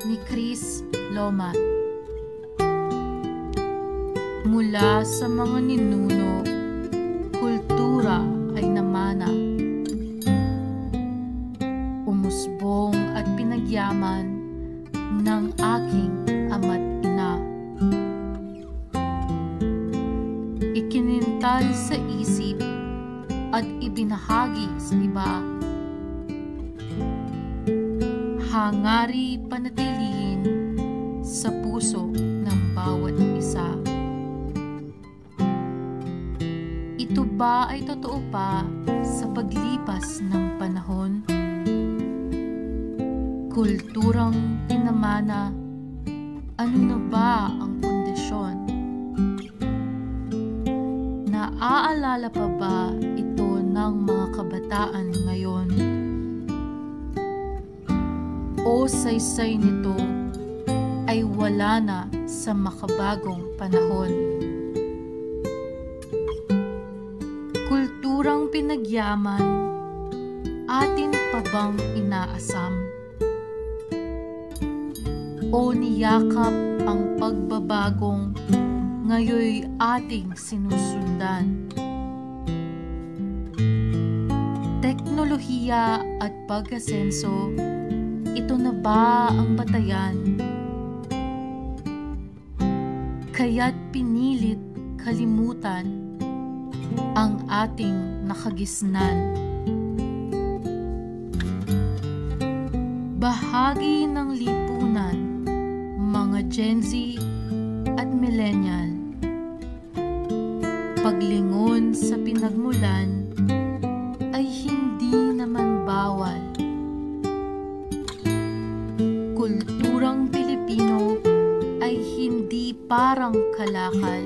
ni Chris Lomat. Mula sa mga ninuno, kultura ay namana. Umusbong at pinagyaman ng aking ama't ina. Ikinintal sa isip at ibinahagi sa iba. Hangari panatilihin sa puso ng bawat isa. Ito ba ay totoo pa sa paglipas ng panahon? Kulturang pinamana, ano na ba ang kondisyon? Naaalala pa ba ito ng mga kabataan ngayon? O saysay nito ay wala na sa makabagong panahon? Kulturang pinagyaman, atin pa bang inaasam? O niyakap ang pagbabagong ngayoy ating sinusundan? Teknolohiya at pag-asenso, ito na ba ang batayan? Kaya't pinilit kalimutan ang ating nakagisnan. Bahagi ng lipunan, mga Gen Z at Millennial. Paglingon sa pinagmulan ay hindi naman bawal. Kulturang Pilipino ay hindi parang kalakal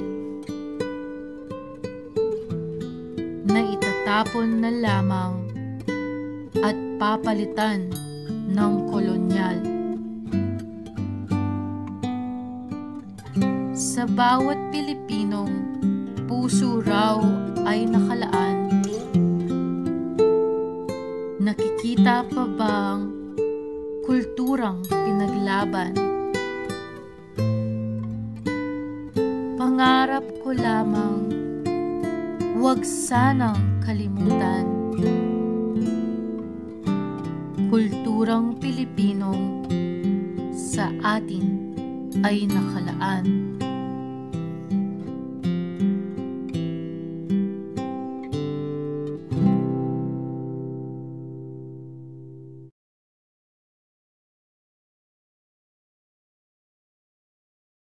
na itatapon na lamang at papalitan ng kolonyal. Sa bawat Pilipinong puso raw ay nakalaan. Nakikita pa bang kulturang pinaglaban? Pangarap ko lamang, huwag sanang kalimutan. Kulturang Pilipinong sa atin ay nakalaan.